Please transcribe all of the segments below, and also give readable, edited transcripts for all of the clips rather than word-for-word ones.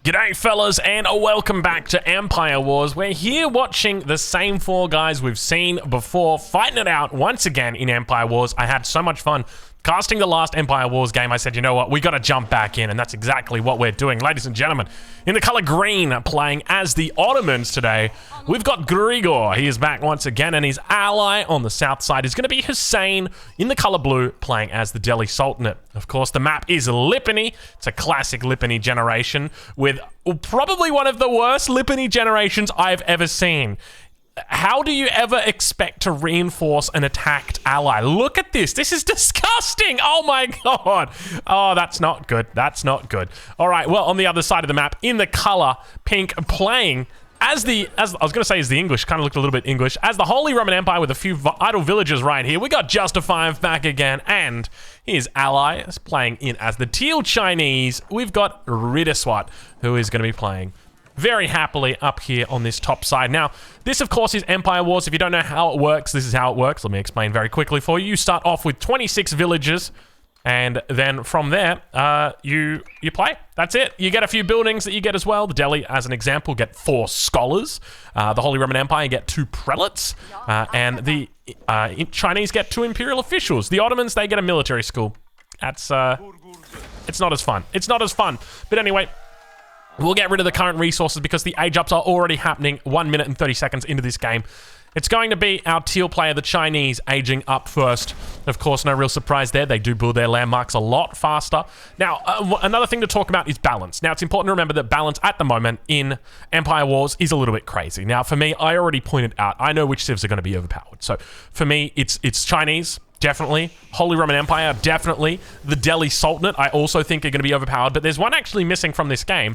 G'day fellas, and welcome back to Empire Wars. We're here watching the same four guys we've seen before, fighting it out once again in Empire Wars. I had so much fun casting the last Empire Wars game. I said, you know what, we gotta jump back in, and that's exactly what we're doing. Ladies and gentlemen, in the color green, playing as the Ottomans today, we've got Grigor. He is back once again, and his ally on the south side is gonna be Hussein in the color blue, playing as the Delhi Sultanate. Of course, the map is Lipany. It's a classic Lipany generation with probably one of the worst Lipany generations I've ever seen. How do you ever expect to reinforce an attacked ally? Look at this. This is disgusting. Oh my god. Oh, that's not good. That's not good. All right, well, on the other side of the map, in the color pink, playing as I was going to say as the English, kind of looked a little bit English, as the Holy Roman Empire with a few idle villages right here. We got Justified back again, and his ally is playing in as the Teal Chinese. We've got Ridderswat, who is going to be playing very happily up here on this top side. Now, this, of course, is Empire Wars. If you don't know how it works, this is how it works. Let me explain very quickly for you. You start off with 26 villages, and then from there, you play. That's it. You get a few buildings that you get as well. The Delhi, as an example, get 4 scholars. The Holy Roman Empire get 2 prelates. And the Chinese get 2 imperial officials. The Ottomans, they get a military school. That's, it's not as fun. It's not as fun. But anyway, we'll get rid of the current resources because the age ups are already happening 1 minute and 30 seconds into this game. It's going to be our teal player, the Chinese, aging up first. Of course, no real surprise there. They do build their landmarks a lot faster. Now, another thing to talk about is balance. Now, it's important to remember that balance at the moment in Empire Wars is a little bit crazy. Now, for me, I already pointed out, I know which civs are going to be overpowered. So, for me, it's Chinese, definitely. Holy Roman Empire, definitely. The Delhi Sultanate, I also think are going to be overpowered. But there's one actually missing from this game.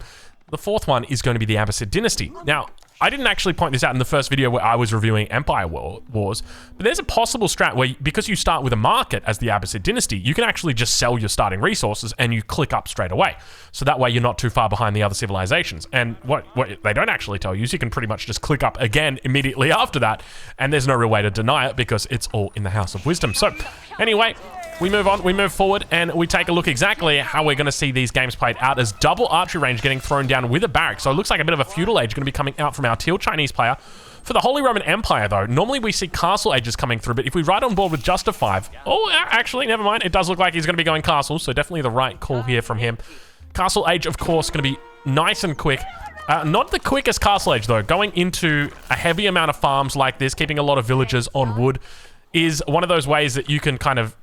The fourth one is going to be the Abbasid dynasty. Now, I didn't actually point this out in the first video where I was reviewing Empire Wars, but there's a possible strat where, because you start with a market as the Abbasid dynasty, you can actually just sell your starting resources and you click up straight away. So that way you're not too far behind the other civilizations. And what they don't actually tell you is you can pretty much just click up again immediately after that, and there's no real way to deny it because it's all in the House of Wisdom. So anyway, we move on, we move forward, and we take a look exactly how we're going to see these games played out as double archery range getting thrown down with a barrack. So it looks like a bit of a feudal age going to be coming out from our teal Chinese player. For the Holy Roman Empire, though, normally we see castle ages coming through, but if we ride on board with Justified... Oh, actually, never mind. It does look like he's going to be going castle, so definitely the right call here from him. Castle age, of course, going to be nice and quick. Not the quickest castle age, though. Going into a heavy amount of farms like this, keeping a lot of villages on wood, is one of those ways that you can kind of...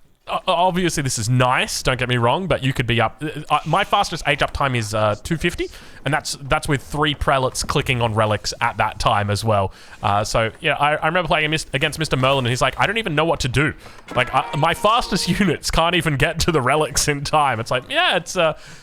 Obviously, this is nice, don't get me wrong, but you could be up... my fastest age up time is 250, and that's with 3 prelates clicking on relics at that time as well. So, yeah, I remember playing against Mr. Merlin, and he's like, I don't even know what to do. Like, my fastest units can't even get to the relics in time. It's like, yeah, it's...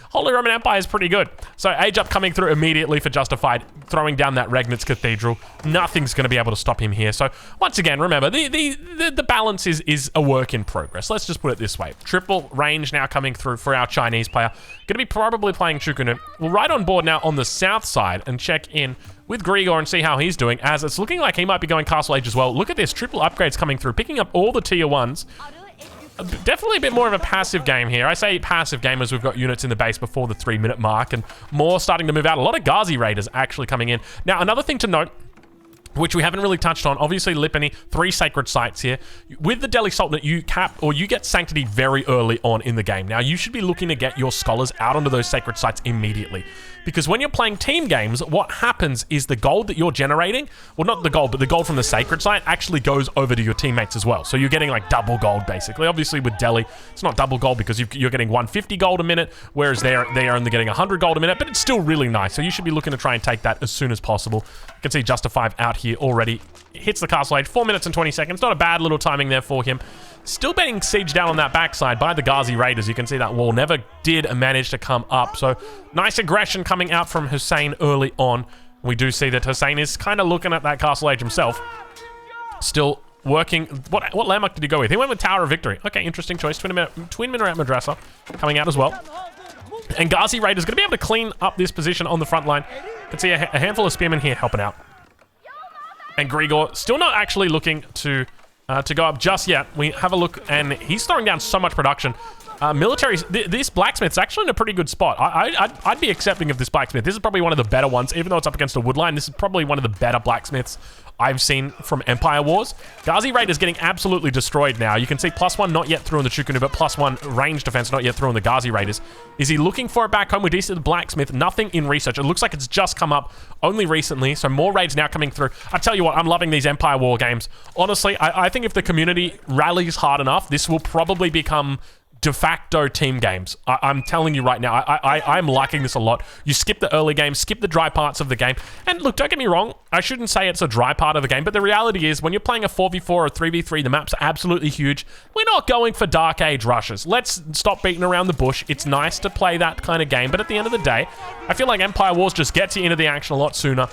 Holy Roman Empire is pretty good. So age up coming through immediately for Justified, throwing down that Regnitz Cathedral. Nothing's going to be able to stop him here. So once again, remember, the balance is a work in progress. Let's just put it this way. Triple range now coming through for our Chinese player. Going to be probably playing Chukunu. We'll ride on board now on the south side and check in with Grigor and see how he's doing, as it's looking like he might be going Castle Age as well. Look at this, triple upgrades coming through, picking up all the tier 1s. Definitely a bit more of a passive game here. I say passive game as we've got units in the base before the 3-minute mark and more starting to move out. A lot of Ghazi Raiders actually coming in. Now, another thing to note, which we haven't really touched on, obviously Lipany, 3 sacred sites here. With the Delhi Sultanate, you get sanctity very early on in the game. Now, you should be looking to get your scholars out onto those sacred sites immediately. Because when you're playing team games, what happens is the gold that you're generating, well, not the gold, but the gold from the sacred site actually goes over to your teammates as well. So you're getting like double gold, basically. Obviously, with Delhi, it's not double gold because you're getting 150 gold a minute, whereas they are only getting 100 gold a minute, but it's still really nice. So you should be looking to try and take that as soon as possible. You can see Justified out here already. Hits the castle age, 4 minutes and 20 seconds. Not a bad little timing there for him. Still being sieged down on that backside by the Ghazi Raiders. You can see that wall never did manage to come up. So nice aggression coming out from Hussein early on. We do see that Hussein is kind of looking at that castle age himself. Still working. What landmark did he go with? He went with Tower of Victory. Okay, interesting choice. Twin Minaret Madrasa coming out as well. And Ghazi Raiders going to be able to clean up this position on the front line. You can see a handful of spearmen here helping out. And Grigor still not actually looking to go up just yet. We have a look, and he's throwing down so much production. Military, this blacksmith's actually in a pretty good spot. I'd be accepting of this blacksmith. This is probably one of the better ones, even though it's up against a wood line. This is probably one of the better blacksmiths I've seen from Empire Wars. Ghazi Raiders getting absolutely destroyed now. You can see +1 not yet through on the Chukunu, but +1 range defense not yet through on the Ghazi Raiders. Is he looking for it back home? We do see the blacksmith, nothing in research. It looks like it's just come up only recently, so more raids now coming through. I tell you what, I'm loving these Empire War games. Honestly, I think if the community rallies hard enough, this will probably become de facto team games. I'm telling you right now, I'm liking this a lot. You skip the early game, skip the dry parts of the game. And look, don't get me wrong, I shouldn't say it's a dry part of the game, but the reality is when you're playing a 4v4 or 3v3, the map's absolutely huge. We're not going for Dark Age rushes. Let's stop beating around the bush. It's nice to play that kind of game, but at the end of the day, I feel like Empire Wars just gets you into the action a lot sooner.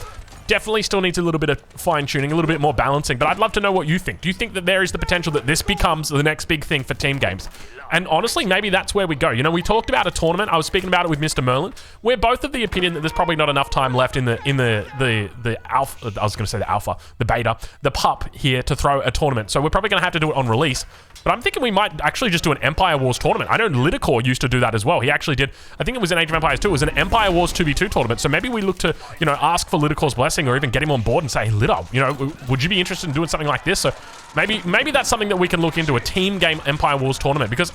Definitely still needs a little bit of fine-tuning, a little bit more balancing, but I'd love to know what you think. Do you think that there is the potential that this becomes the next big thing for team games? And honestly, maybe that's where we go. You know, we talked about a tournament. I was speaking about it with Mr. Merlin. We're both of the opinion that there's probably not enough time left in the alpha. I was going to say the alpha, the beta, the pup here to throw a tournament. So we're probably going to have to do it on release. But I'm thinking we might actually just do an Empire Wars tournament. I know Lidicor used to do that as well. He actually did. I think it was in Age of Empires 2. It was an Empire Wars 2v2 tournament. So maybe we look to, you know, ask for Lidicor's blessing or even get him on board and say, hey, Lidor, you know, would you be interested in doing something like this? So maybe that's something that we can look into, a team game Empire Wars tournament, because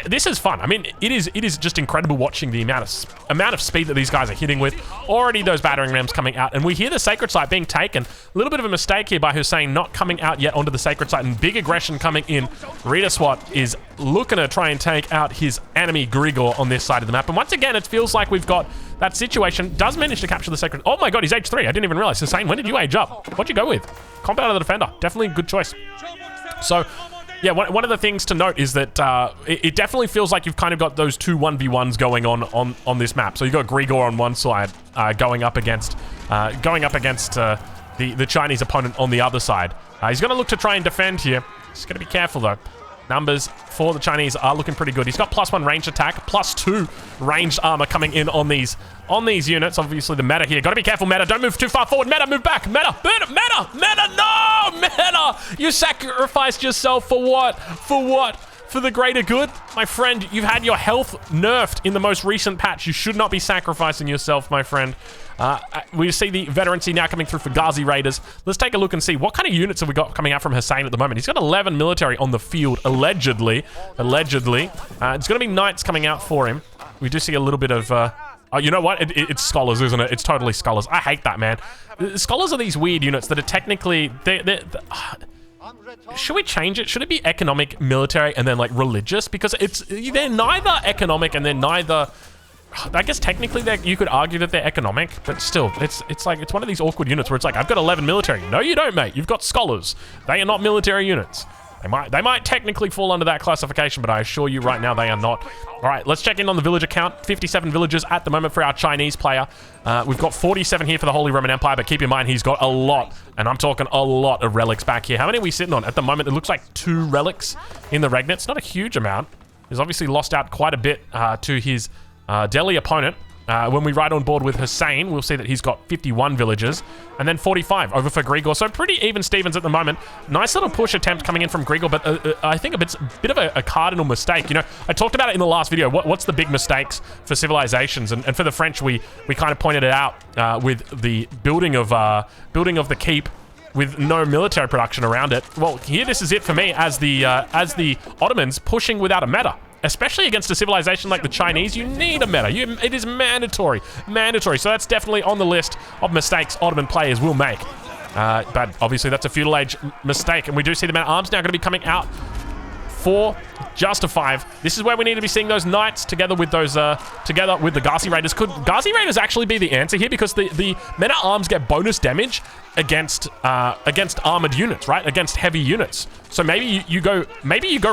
this is fun. I mean, it is just incredible watching the amount of speed that these guys are hitting with. Already those battering rams coming out, and we hear the sacred site being taken. A little bit of a mistake here by Hussein not coming out yet onto the sacred site, and big aggression coming in. Rita Swat is looking to try and take out his enemy Grigor on this side of the map, and once again, it feels like we've got that situation. Does manage to capture the sacred. Oh my god, he's age 3. I didn't even realize. Hussein, when did you age up? What'd you go with? Comp out of the defender. Definitely a good choice. So yeah, one of the things to note is that it definitely feels like you've kind of got those two 1v1s going on this map. So you've got Grigor on one side going up against the Chinese opponent on the other side. He's going to look to try and defend here. He's going to be careful though. Numbers for the Chinese are looking pretty good. He's got +1 ranged attack, +2 ranged armor coming in on these units. Obviously the meta here. Got to be careful, meta. Don't move too far forward. Meta, move back. Meta, no! Meta! You sacrificed yourself for what? For what? For the greater good? My friend, you've had your health nerfed in the most recent patch. You should not be sacrificing yourself, my friend. We see the veterancy now coming through for Ghazi Raiders. Let's take a look and see what kind of units have we got coming out from Hussein at the moment. He's got 11 military on the field, allegedly. It's going to be knights coming out for him. We do see a little bit of... oh, you know what? It's scholars, isn't it? It's totally scholars. I hate that, man. Scholars are these weird units that are technically... Should we change it? Should it be economic, military, and then like religious? Because they're neither economic and they're neither... I guess technically you could argue that they're economic, but still, it's like it's one of these awkward units where it's like, I've got 11 military. No, you don't, mate. You've got scholars. They are not military units. They might technically fall under that classification, but I assure you right now they are not. All right, let's check in on the villager count. 57 villagers at the moment for our Chinese player. We've got 47 here for the Holy Roman Empire, but keep in mind he's got a lot, and I'm talking a lot of relics back here. How many are we sitting on? At the moment, it looks like 2 relics in the Regnets. Not a huge amount. He's obviously lost out quite a bit to his Delhi opponent. When we ride on board with Hussein, we'll see that he's got 51 villagers and then 45 over for Grigor. So pretty even Stevens at the moment. Nice little push attempt coming in from Grigor, but I think it's a bit of a cardinal mistake. You know, I talked about it in the last video. What's the big mistakes for civilizations? And for the French, we kind of pointed it out with the building of the keep with no military production around it. Well, here this is it for me as the Ottomans pushing without a meta. Especially against a civilization like the Chinese, you need a meta. It is mandatory. So that's definitely on the list of mistakes Ottoman players will make. But obviously that's a feudal age mistake. And we do see the man at arms now going to be coming out for just a 5. This is where we need to be seeing those knights together with those together with the Ghazi Raiders. Could Ghazi Raiders actually be the answer here? Because the men at arms get bonus damage against armored units, right? Against heavy units. So maybe you go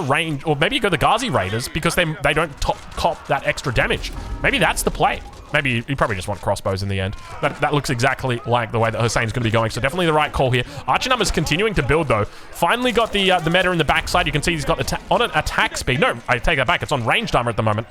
range, or maybe you go the Ghazi Raiders because they don't cop that extra damage. Maybe that's the play. Maybe you probably just want crossbows in the end. That looks exactly like the way that Hussein's going to be going. So definitely the right call here. Archer numbers continuing to build though. Finally got the meta in the backside. You can see he's got on an attack speed. No, I take that back. It's on ranged armor at the moment.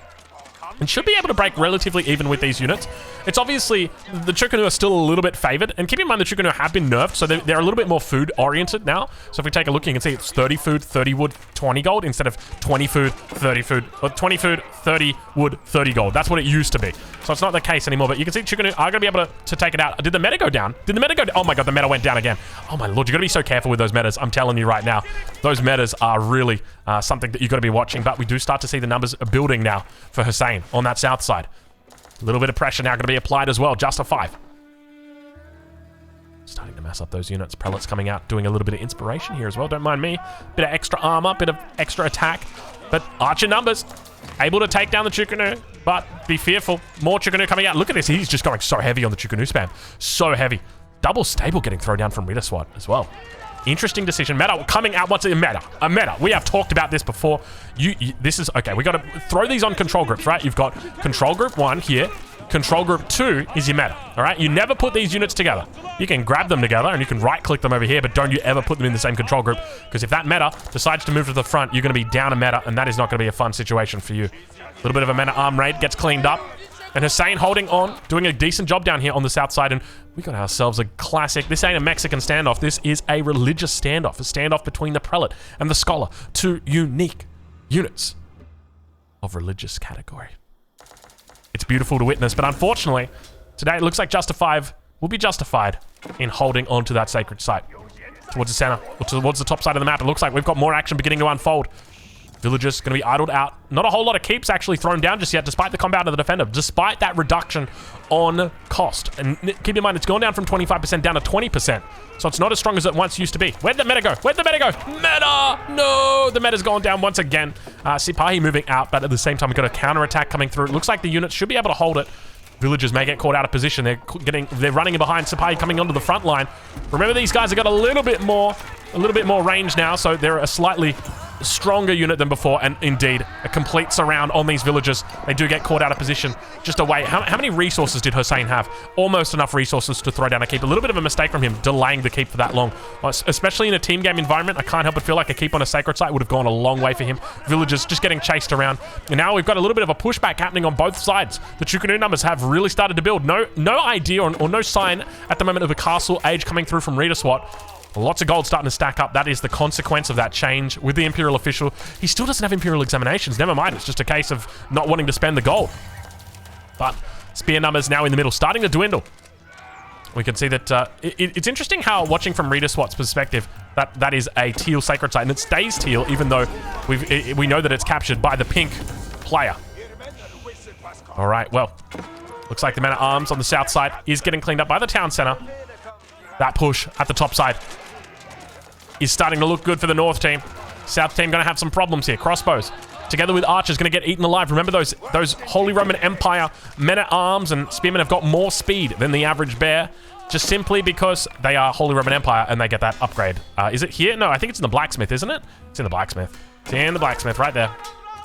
and should be able to break relatively even with these units. It's obviously, the Chukunu are still a little bit favored, and keep in mind the Chukunu have been nerfed, so they're a little bit more food oriented now. So if we take a look, you can see it's 30 food, 30 wood, 20 gold, instead of 20 food, 30 food, or 20 food, 30 wood, 30 gold. That's what it used to be. So it's not the case anymore, but you can see Chukunu are going to be able to take it out. Did the meta go down? Did the meta go down? Oh my god, the meta went down again. Oh my lord, you got to be so careful with those metas. I'm telling you right now, those metas are really something that you got to be watching, but we do start to see the numbers building now for Hussein on that south side. A little bit of pressure now going to be applied as well. Just a 5. Starting to mess up those units. Prelates coming out, doing a little bit of inspiration here as well. Don't mind me. Bit of extra armor, bit of extra attack. But archer numbers, able to take down the Chukunu, but be fearful. More Chukunu coming out. Look at this. He's just going so heavy on the Chukunu spam. So heavy. Double stable getting thrown down from Rita SWAT as well. Interesting decision. Meta coming out. What's a meta? A meta. We have talked about this before. This is okay. We got to throw these on control groups, right? You've got control group 1 here. Control group 2 is your meta. All right. You never put these units together. You can grab them together and you can right click them over here, but don't you ever put them in the same control group, because if that meta decides to move to the front, you're going to be down a meta, and that is not going to be a fun situation for you. A little bit of a meta arm raid gets cleaned up. And Hussein holding on, doing a decent job down here on the south side. And we got ourselves a classic. This ain't a Mexican standoff. This is a religious standoff. A standoff between the prelate and the scholar. 2 unique units of religious category. It's beautiful to witness, but unfortunately, today it looks like Justified will be justified in holding on to that sacred site. Towards the center, or towards the top side of the map. It looks like we've got more action beginning to unfold. Villagers going to be idled out. Not a whole lot of keeps actually thrown down just yet, despite the combat of the defender, despite that reduction on cost. And keep in mind, it's gone down from 25% down to 20%. So it's not as strong as it once used to be. Where'd the meta go? Where'd the meta go? Meta! No! The meta's gone down once again. Sipahi moving out, but at the same time, we've got a counterattack coming through. It looks like the units should be able to hold it. Villagers may get caught out of position. They're running in behind. Sipahi coming onto the front line. Remember, these guys have got a little bit more range now, so they're a slightly stronger unit than before, and indeed a complete surround on these villagers. They do get caught out of position. Just away. How many resources did Hussein have? Almost enough resources to throw down a keep. A little bit of a mistake from him delaying the keep for that long, especially in a team game environment. I can't help but feel like a keep on a sacred site would have gone a long way for him. Villagers just getting chased around, and now we've got a little bit of a pushback happening on both sides. The Chukunu numbers have really started to build. No idea or no sign at the moment of a castle age coming through from Rita SWAT. Lots of gold starting to stack up. That is the consequence of that change with the Imperial official. He still doesn't have Imperial examinations. Never mind. It's just a case of not wanting to spend the gold. But spear numbers now in the middle, starting to dwindle. We can see that it's interesting how, watching from Rita SWAT's perspective, that is a teal sacred site, and it stays teal even though we know that it's captured by the pink player. All right, well, looks like the man at arms on the south side is getting cleaned up by the town center. That push at the top side is starting to look good for the north team. South team going to have some problems here. Crossbows together with archers going to get eaten alive. Remember, those Holy Roman Empire men-at-arms and spearmen have got more speed than the average bear, just simply because they are Holy Roman Empire and they get that upgrade. Is it here? No, I think it's in the blacksmith, isn't it? It's in the blacksmith. It's in the blacksmith right there.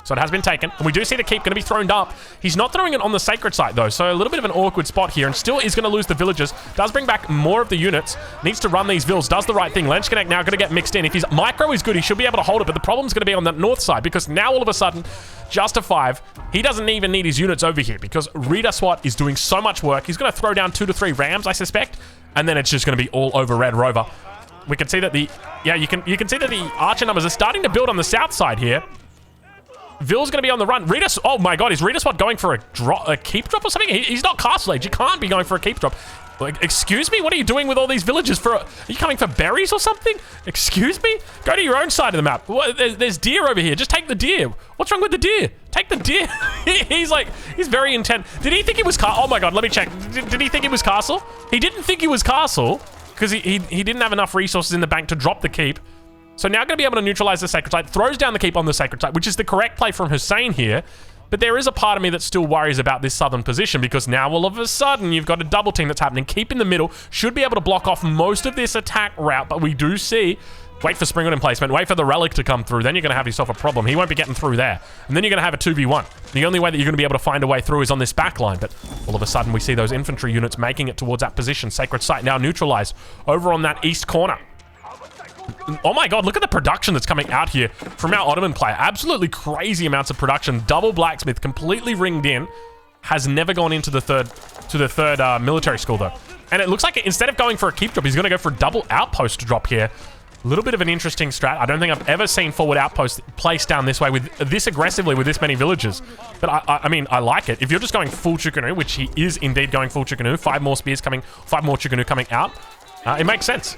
So it has been taken, and we do see the keep going to be thrown up. He's not throwing it on the sacred site, though, so a little bit of an awkward spot here, and still is going to lose the villagers. Does bring back more of the units. Needs to run these vills. Does the right thing. Lens Connect now going to get mixed in. If his micro is good, he should be able to hold it, but the problem's going to be on that north side, because now all of a sudden, Justify, he doesn't even need his units over here, because Rita SWAT is doing so much work. He's going to throw down 2 to 3 rams, I suspect, and then it's just going to be all over Red Rover. We can see that you can see that the archer numbers are starting to build on the south side here. Vill's going to be on the run. Oh my god, is Rita SWAT going for a keep drop or something? He's not castle age. You can't be going for a keep drop. Like, excuse me? What are you doing with all these villagers? Are you coming for berries or something? Excuse me? Go to your own side of the map. There's deer over here. Just take the deer. What's wrong with the deer? Take the deer. He's very intent. Did he think he was castle? Oh my god, let me check. Did he think he was castle? He didn't think he was castle because he didn't have enough resources in the bank to drop the keep. So now going to be able to neutralize the sacred site, throws down the keep on the sacred site, which is the correct play from Hussein here. But there is a part of me that still worries about this southern position, because now all of a sudden you've got a double team that's happening. Keep in the middle should be able to block off most of this attack route, but we do see, wait for Springwood emplacement, wait for the relic to come through, then you're going to have yourself a problem. He won't be getting through there. And then you're going to have a 2v1. The only way that you're going to be able to find a way through is on this back line, but all of a sudden we see those infantry units making it towards that position. Sacred site now neutralized over on that east corner. Oh my god, look at the production that's coming out here from our Ottoman player. Absolutely crazy amounts of production. Double blacksmith, completely ringed in. Has never gone into the third military school though. And it looks like instead of going for a keep drop, he's going to go for a double outpost drop here. A little bit of an interesting strat. I don't think I've ever seen forward outposts placed down this way with this aggressively with this many villagers. But I mean, I like it. If you're just going full Chukunu, which he is indeed going full Chukunu, 5 more spears coming, 5 more Chukunu coming out, it makes sense.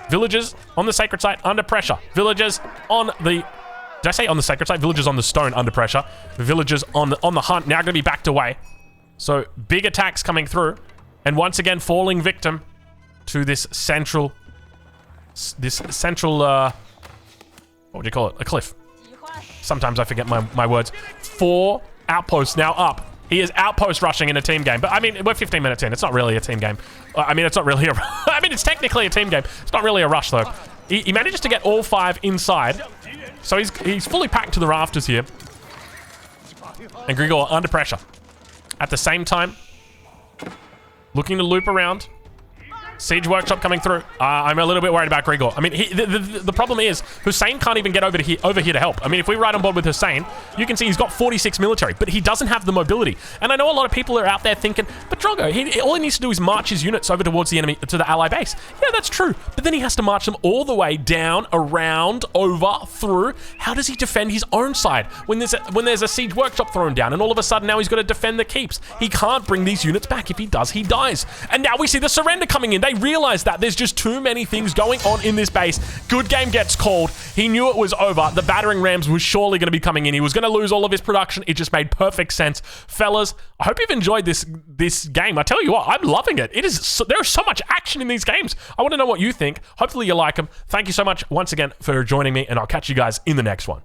Villagers on the sacred site under pressure. Villagers on the... Did I say on the sacred site? Villagers on the stone under pressure. Villagers on the hunt now going to be backed away. So big attacks coming through. And once again, falling victim to this central... what would you call it? A cliff. Sometimes I forget my words. 4 outposts now up. He is outpost rushing in a team game. But I mean, we're 15 minutes in. It's not really a team game. I mean, it's not really a... I mean, it's technically a team game. It's not really a rush, though. He manages to get all 5 inside. So he's fully packed to the rafters here. And Grigor under pressure. At the same time, looking to loop around. Siege Workshop coming through. I'm a little bit worried about Grigor. I mean, the problem is Hussein can't even get over here to help. I mean, if we ride on board with Hussein, you can see he's got 46 military, but he doesn't have the mobility. And I know a lot of people are out there thinking, but Drogo, all he needs to do is march his units over towards the enemy, to the ally base. Yeah, that's true. But then he has to march them all the way down, around, over, through. How does he defend his own side when there's a Siege Workshop thrown down, and all of a sudden now he's got to defend the keeps? He can't bring these units back. If he does, he dies. And now we see the surrender coming in. They realize that there's just too many things going on in this base. Good game gets called. He knew it was over. The battering rams was surely going to be coming in. He was going to lose all of his production. It just made perfect sense. Fellas, I hope you've enjoyed this game. I tell you what, I'm loving it. There's so much action in these games. I want to know what you think. Hopefully you like them. Thank you so much once again for joining me, and I'll catch you guys in the next one.